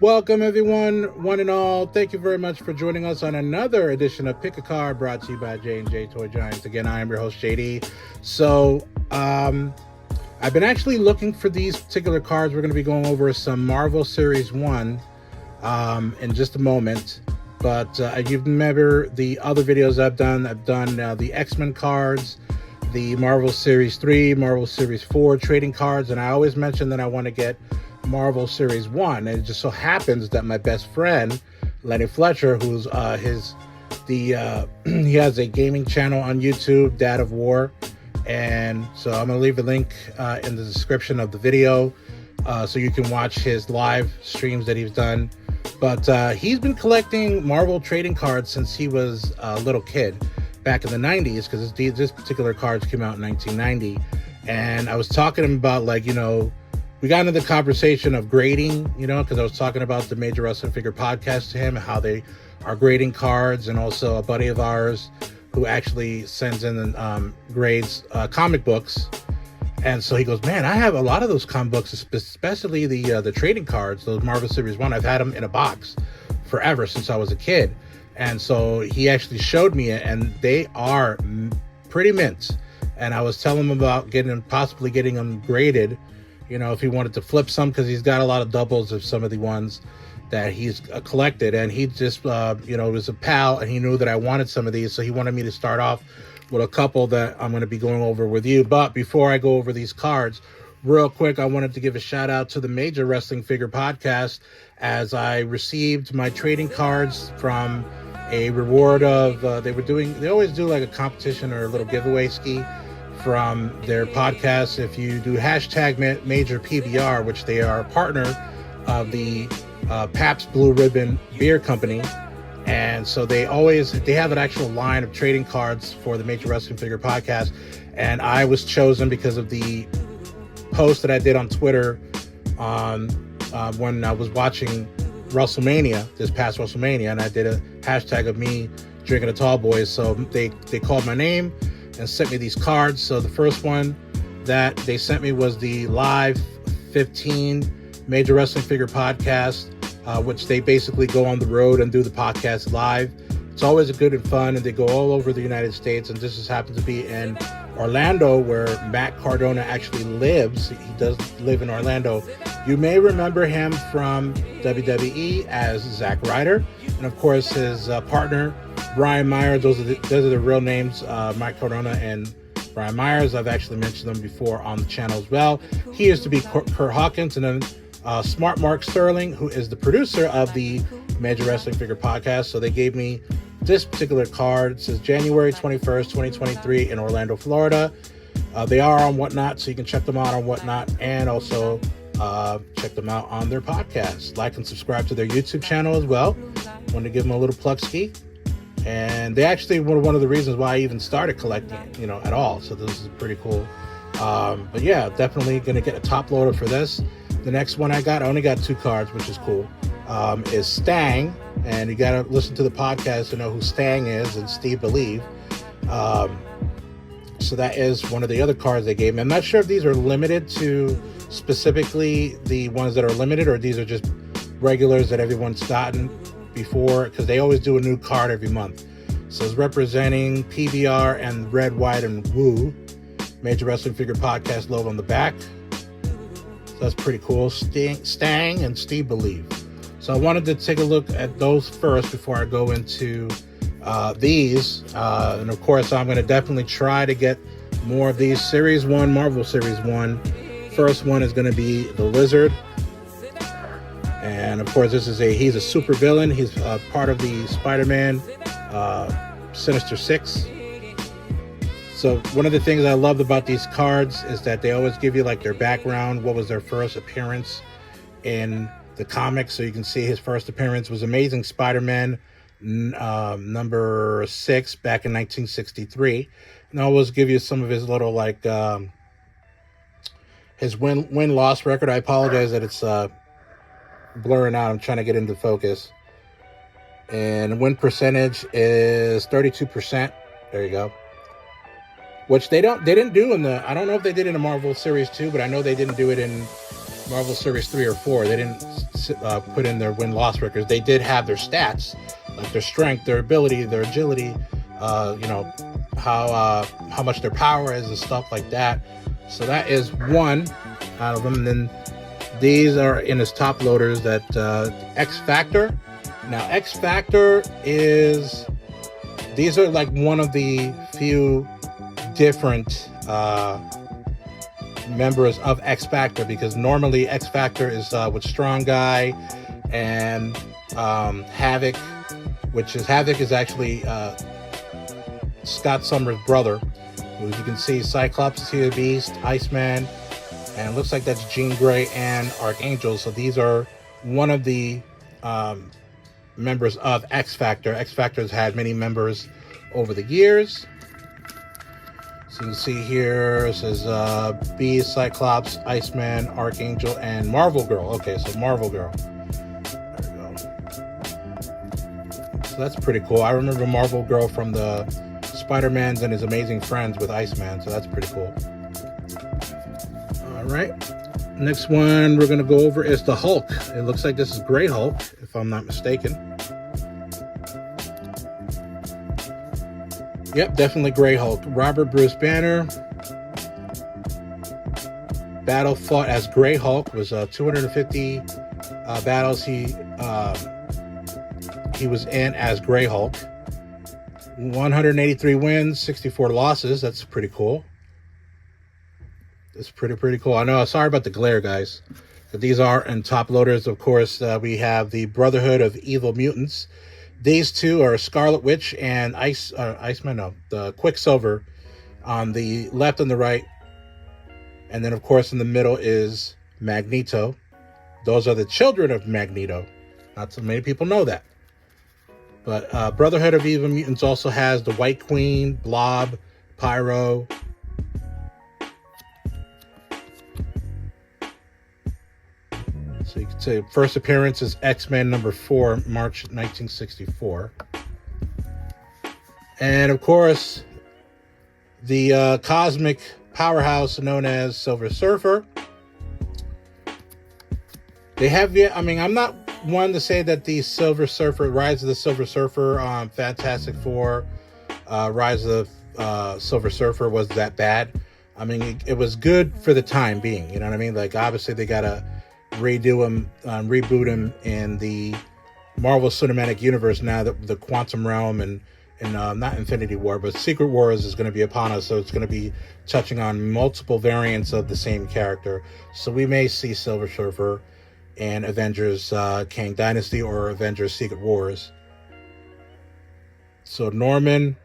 Welcome, everyone, one and all. Thank you very much for joining us on another edition of Pick a Card, brought to you by J&J Toy Giants. Again, I am your host, JD. So, I've been actually looking for these particular cards. We're going to be going over some Marvel Series 1 in just a moment. But you remember the other videos I've done the X-Men cards, the Marvel Series 3, Marvel Series 4 trading cards, and I always mention that I want to get Marvel Series 1, and it just so happens that my best friend, Lenny Fletcher, who's he has a gaming channel on YouTube, Dad of War, and so I'm going to leave a link in the description of the video so you can watch his live streams that he's done. But he's been collecting Marvel trading cards since he was a little kid back in the 90s, because this particular cards came out in 1990. And I was talking to him about, we got into the conversation of grading, because I was talking about the Major Wrestling Figure podcast to him, how they are grading cards, and also a buddy of ours who actually sends in grades comic books. And so he goes, man, I have a lot of those comic books, especially the trading cards, those Marvel Series 1. I've had them in a box forever since I was a kid. And so he actually showed me it, and they are pretty mint. And I was telling him about possibly getting them graded, if he wanted to flip some, because he's got a lot of doubles of some of the ones that he's collected. And he just, was a pal, and he knew that I wanted some of these. So he wanted me to start off with a couple that I'm going to be going over with you. But before I go over these cards, real quick, I wanted to give a shout out to the Major Wrestling Figure podcast, as I received my trading cards from a reward of, they always do like a competition or a little giveaway ski from their podcast. If you do hashtag Major PBR, which they are a partner of the Pabst Blue Ribbon Beer Company. And so they have an actual line of trading cards for the Major Wrestling Figure podcast. And I was chosen because of the post that I did on Twitter when I was watching WrestleMania, this past WrestleMania, and I did a hashtag of me drinking a tall boy. So they called my name and sent me these cards. So the first one that they sent me was the Live 15 Major Wrestling Figure podcast, which they basically go on the road and do the podcast live. It's always a good and fun, and they go all over the United States. And this just happens to be in Orlando, where Matt Cardona actually lives. He does live in Orlando. You may remember him from WWE as Zack Ryder, and of course his partner Brian Myers. Those are the real names, Mike Cardona and Brian Myers. I've actually mentioned them before on the channel as well. He used to be Kurt Hawkins, and then Smart Mark Sterling, who is the producer of the Major Wrestling Figure podcast. So they gave me this particular card. It says January 21st, 2023 in Orlando, Florida. They are on Whatnot, so you can check them out on Whatnot, and also check them out on their podcast. Like and subscribe to their YouTube channel as well. Want to give them a little plug ski. And they actually were one of the reasons why I even started collecting, at all. So this is pretty cool. But yeah, definitely going to get a top loader for this. The next one I only got 2 cards, which is cool, is Stang. And you got to listen to the podcast to know who Stang is, and Steve Believe. So that is one of the other cards they gave me. I'm not sure if these are limited to specifically the ones that are limited, or these are just regulars that everyone's gotten before, because they always do a new card every month. So it's representing PBR and Red, White, and Woo. Major Wrestling Figure podcast logo on the back. So that's pretty cool. Stang and Steve Believe. So I wanted to take a look at those first before I go into these. And of course, I'm going to definitely try to get more of these Series 1, Marvel Series 1. First one is going to be the Lizard. And of course, he's a super villain. He's part of the Spider-Man Sinister Six. So one of the things I loved about these cards is that they always give you their background. What was their first appearance in the comics? So you can see his first appearance was Amazing Spider-Man number 6 back in 1963. And I always give you some of his little his win-loss record. I apologize that it's blurring out. I'm trying to get into focus. And win percentage is 32%. There you go. Which they didn't do I don't know if they did in the Marvel Series 2, but I know they didn't do it in Marvel Series 3 or 4, they didn't put in their win-loss records. They did have their stats, like their strength, their ability, their agility, you know, how much their power is and stuff like that. So that is one out of them. And then these are in his top loaders, that X Factor. Now, X Factor is, these are like one of the few different members of X Factor, because normally X Factor is with Strong Guy and Havoc, Havoc is actually Scott Summers' brother. As you can see, Cyclops is here, Beast, Iceman, and it looks like that's Jean Grey and Archangel. So these are one of the members of X Factor. X Factor has had many members over the years. So you can see here, it says Beast, Cyclops, Iceman, Archangel, and Marvel Girl. Okay, so Marvel Girl. There we go. So that's pretty cool. I remember Marvel Girl from the Spider-Man's and His Amazing Friends with Iceman, so that's pretty cool. All right. Next one we're going to go over is the Hulk. It looks like this is Grey Hulk, if I'm not mistaken. Yep, definitely Grey Hulk. Robert Bruce Banner. Battle fought as Grey Hulk, was 250 battles he was in as Grey Hulk. 183 wins, 64 losses. That's pretty cool. It's pretty cool. I know. Sorry about the glare, guys. But these are in top loaders. Of course, we have the Brotherhood of Evil Mutants. These two are Scarlet Witch and the Quicksilver on the left and the right. And then, of course, in the middle is Magneto. Those are the children of Magneto. Not so many people know that. But Brotherhood of Evil Mutants also has the White Queen, Blob, Pyro. So you can say first appearance is X-Men number 4, March 1964. And of course, the cosmic powerhouse known as Silver Surfer. They have, I'm not one to say that the Silver Surfer, Rise of the Silver Surfer, Fantastic Four, Rise of Silver Surfer was that bad. I mean, it was good for the time being, you know what I mean? Like, obviously they gotta redo him, reboot him in the Marvel Cinematic Universe now, that the Quantum Realm and not Infinity War, but Secret Wars is going to be upon us, so it's going to be touching on multiple variants of the same character. So we may see Silver Surfer in Avengers Kang Dynasty or Avengers Secret Wars. So Norman,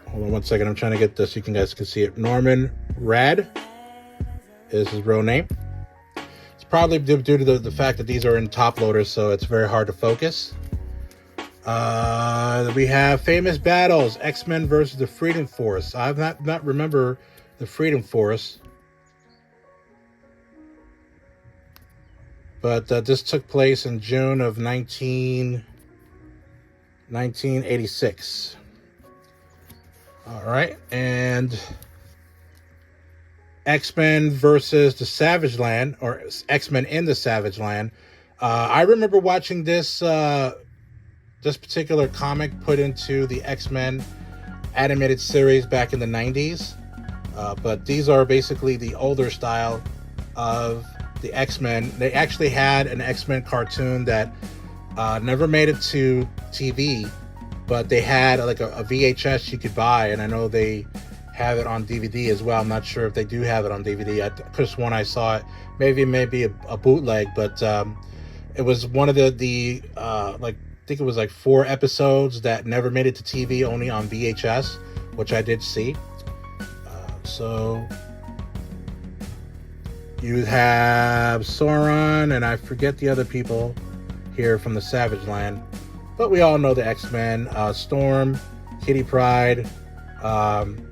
hold on one second, I'm trying to get this so you guys can see it. Norman Rad is his real name. It's probably due to the fact that these are in top loaders, so it's very hard to focus. We have famous battles: X-Men versus the Freedom Force. I've not remember the Freedom Force, but this took place in June of 1986. All right, and X-Men versus the Savage Land, or X-Men in the Savage Land. I remember watching this particular comic put into the X-Men animated series back in the 90s. But these are basically the older style of the X-Men. They actually had an X-Men cartoon that never made it to TV, but they had like a VHS you could buy, and I know they have it on DVD as well. I'm not sure if they do have it on DVD. I could have sworn I saw it. Maybe a bootleg, but it was one of the I think it was like 4 episodes that never made it to TV, only on VHS, which I did see. So you have Sauron, and I forget the other people here from the Savage Land, but we all know the X-Men. Storm, Kitty Pryde, I'm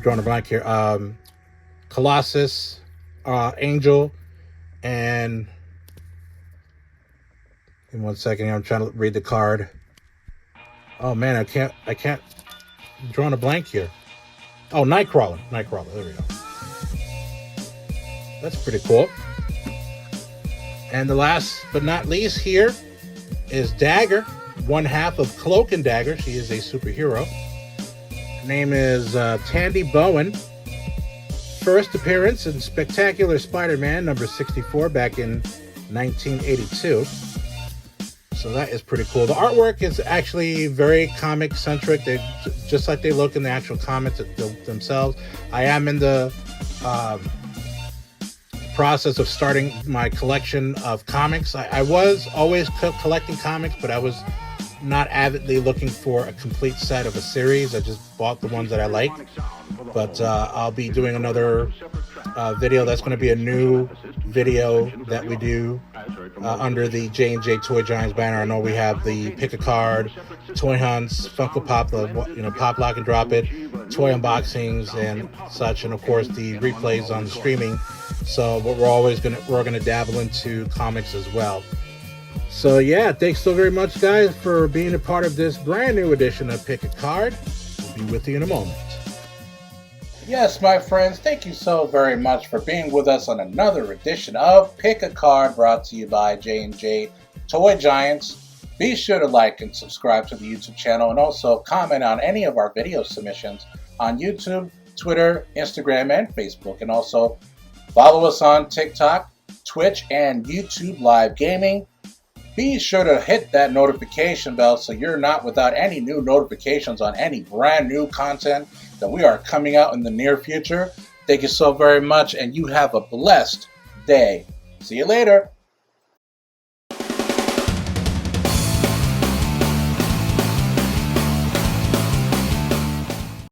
drawing a blank here. Colossus, Angel, and in 1 second, I'm trying to read the card. Oh man, I can't. I'm drawing a blank here. Oh, Nightcrawler. Nightcrawler. There we go. That's pretty cool. And the last but not least here is Dagger, one half of Cloak and Dagger. She is a superhero. Her name is Tandy Bowen. First appearance in Spectacular Spider-Man number 64 back in 1982. So that is pretty cool. The artwork is actually very comic-centric. They just like they look in the actual comics themselves. I am in the process of starting my collection of comics. I was always collecting comics, but I was not avidly looking for a complete set of a series. I just bought the ones that I liked. But I'll be doing another video. That's going to be a new video that we do under the J&J Toy Giants banner. I know we have the Pick a Card, Toy Hunts, Funko Pop, Pop Lock and Drop It, toy unboxings and such, and of course the replays on the streaming. So but we're gonna dabble into comics as well. So yeah, thanks so very much, guys, for being a part of this brand new edition of Pick a Card. We'll be with you in a moment. Yes, my friends, thank you so very much for being with us on another edition of Pick a Card, brought to you by J&J Toy Giants. Be sure to like and subscribe to the YouTube channel, and also comment on any of our video submissions on YouTube, Twitter, Instagram, and Facebook. And also follow us on TikTok, Twitch, and YouTube Live Gaming. Be sure to hit that notification bell so you're not without any new notifications on any brand new content that we are coming out in the near future. Thank you so very much, and you have a blessed day. See you later.